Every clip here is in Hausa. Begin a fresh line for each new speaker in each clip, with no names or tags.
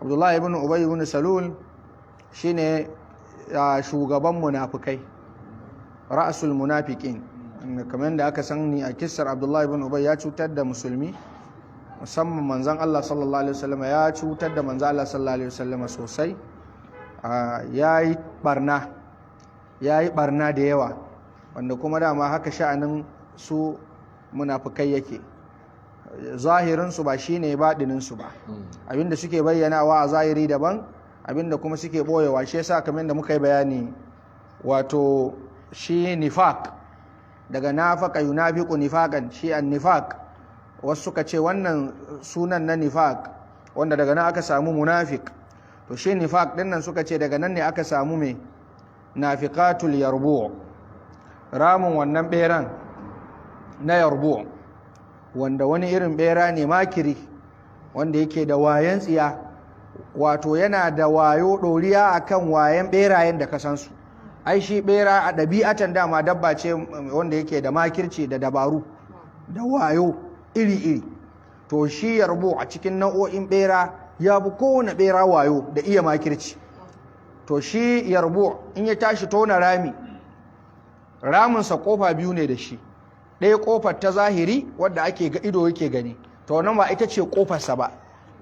Abdullahi ibn Ubay ibn Salul shine shugaban munafikai, ra'sul munafiqin. Kamar da aka sani a kissar Abdullahi ibn Ubay ya cutar da musulmi, musamman manzon Allah sallallahu alaihi wasallam, ya cutar da manzon Allah sallallahu alaihi wasallam sosai. Yayi barna da yawa, wanda kuma dama haka sha'anin su munafikai yake. Zahirinsu ba shine baɗininsu ba, abinda suke bayyanawa a zahiri daban, abinda kuma suke boyewa. Shi yasa kamar da muka yi bayani, wato shi nifaq, daga nafaqa yunafiqu nifaqan, shi an-nifaq wasu suka ce wannan sunan na nifaq, wanda daga nan aka samu munafiq. To shi nifaq din nan suka ce daga nan ne aka samu mai nafiqatul yarbu', ramin wannan beran na yarbu', wanda wani irin bera ne makiri, wanda yake da wayan tsiya, wato yana da wayo ɗoriya akan wayan berayen da kasansu. Ai shi bera a ɗabi'atan dama dabba ce wanda yake da makirci da dabaru da wayo iri-iri. To shi yarbu a cikin nau'o'in bera ya fi kowane bera wayo da iya makirci. To shi yarbu in ya tashi tona rami, raminsa kofa biyu ne da shi, ɗaya ƙofar ta zahiri wadda ake ga ido yake gani, to wannan ba ita ce ƙofarsa ba,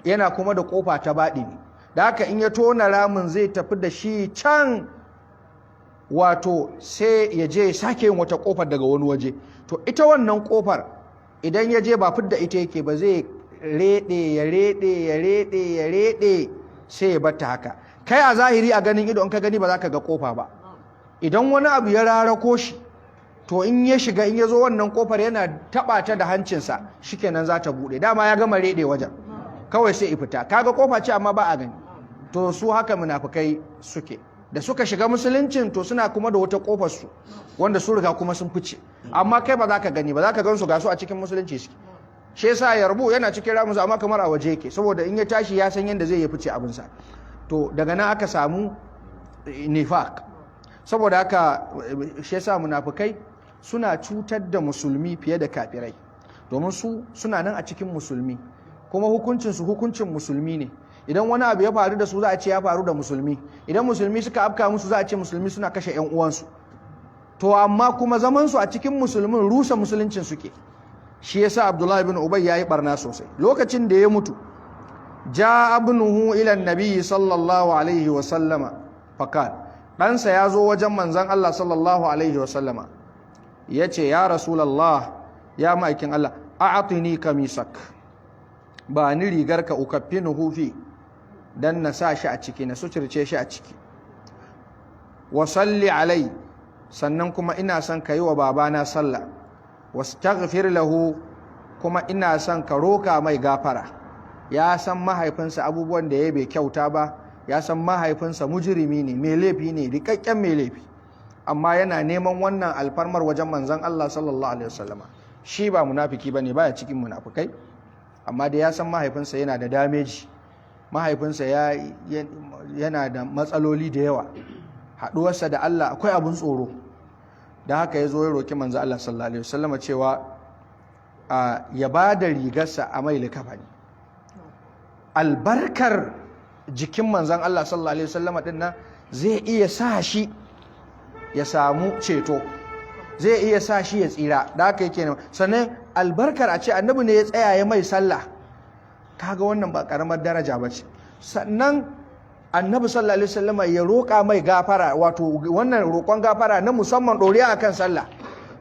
yana kuma da ƙofa ta baɗini. Da haka in ya tona ramin zai tafi da shi can, wato sai ya je ya sake yin wata ƙofar daga wani waje. To ita wannan ƙofar idan ya je ba fidda ita yake ba, zai reɗe sai ya batta haka. Kai a zahiri a ganin ido in ka gani ba za ka ga ƙofa ba. Idan wani abu ya rarako shi, to in ya shiga, in ya zo wannan kofar yana taba ta da hancinsa, shikenan za ta bude. Dama ya gama rede wajen, kawai sai fita. Kaga kofa ce amma ba a gani. To su haka munafikai suke. Da suka shiga musuluncin, to suna kuma da wata kofar su wanda su riga kuma sun fice, amma kai ba za ka gani ba, za ka gansu ga su a cikin musulunci suke. Shi yasa yarbu yana cikin ramusa amma kamar a waje yake, saboda in ya tashi ya san yadda zai ya fice abinsa. To daga nan aka samu nifaq. Saboda haka shi yasa munafikai suna cutar da musulmi fiye da kafirai, domin su suna nan a cikin musulmi, kuma hukuncinsu hukuncin musulmi ne. Idan wani abu ya faru da su, za a ce ya faru da musulmi. Idan musulmi suka afka musu, za a ce musulmi suna kashe 'yan uwansu. To amma kuma zamansu a cikin musulmin rusa musuluncin suke. Shi yasa Abdullahi bin Ubay yayi barna sosai. Lokacin da ya mutu, ja abnuhu ila annabi sallallahu alaihi wa sallama faqal, ɗansa ya zo wajen manzon Allah sallallahu alaihi wa sallama, ya ce, ya rasulallah, ya ma'aikin Allah, a'atini kamisak, ba ni rigar ka ukaffinu hufi, dan na sa shi a ciki, na suturce shi a ciki. Wa salli alai, sannan kuma ina son ka yi wa babana sallah. Wastaghfir lahu, kuma ina son ka roka mai gafara. Ya san mahaifinsa abubuwan da ya bai kyauta ba, ya san mahaifinsa mujrimi ne, mai laifi ne, rikakken mai laifi, amma yana neman wannan alfarmar wajen manzon Allah sallallahu alaihi wasallama. Shi ba munafiki bane, baya cikin munafikai, amma da ya san mahaifinsa yana da dameji, mahaifinsa yana da matsaloli da yawa, haɗuwarsa da Allah akwai abin tsoro. Da haka ya zo ya roki manzon Allah sallallahu alaihi wasallama cewa ya ba da rigarsa a mai likafani. Albarkar jikin manzon Allah sallallahu alaihi wasallama din nan zai iya sa shi ya samu ceto, zai iya sa shi ya tsira. Da haka yake ne. Sannan albarkar a ce annabi ne ya tsaya ya mai sallah, kaga wannan ba karamar daraja ba ce. Sannan annabi sallallahu alaihi wasallama ya roƙa mai gafara, wato wannan roƙon gafara na musamman ɗoriya akan sallah,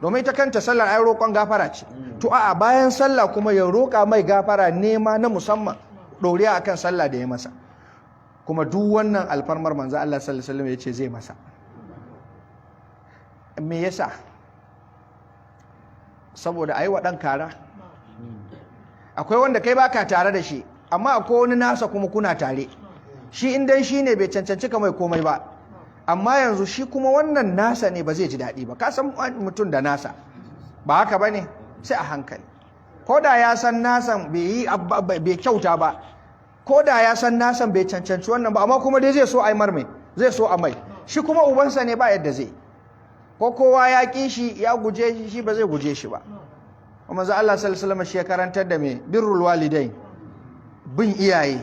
domin ita kanta sallar ai roƙon gafara ce. To a'a, bayan sallah kuma ya roƙa mai gafara nema na musamman ɗoriya akan sallah da ya masa. Kuma duk wannan alfarmar manzo Allah sallallahu alaihi wasallam ya ce zai masa. Me yasa? Saboda ai wa ɗan kara. Akwai wanda kai baka tare da shi, amma akwai wani nasa kuma kuna tare. Shi in dan shi ne bai cancanci ka mai komai ba, amma yanzu shi kuma wannan nasa ne, ba zai ji daɗi ba. Ka san mutum da nasa, ba haka ba ne? Sai a hankali. Ko da ya san nasan bai kyauta ba, ko da ya san nasan bai cancanci wannan ba, amma kuma dai zai so a mai, zai so a mai. Shi kuma ubansa ne, ba yadda zai. Ko kowa ya ƙi shi, ya guje shi, shi ba zai guje shi ba. Manzo Allah sallallahu alaihi wasallam shi ya karantar da me birrul walidain, bin iyaye.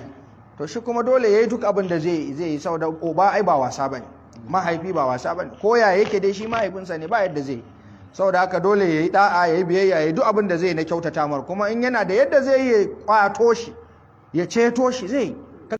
to shi kuma dole ya yi duk abin da zai yi saboda uba ai ba wasa bane, mahaifi ba wasa bane, ko ya yake dai shi mahaifinsa ne ba yadda zai, saboda haka dole ya yi da'a, ya yi biyayya, ya yi duk abin da zai na kyautata mar, kuma in yana da yadda zai yi kwato shi ya ceto shi zai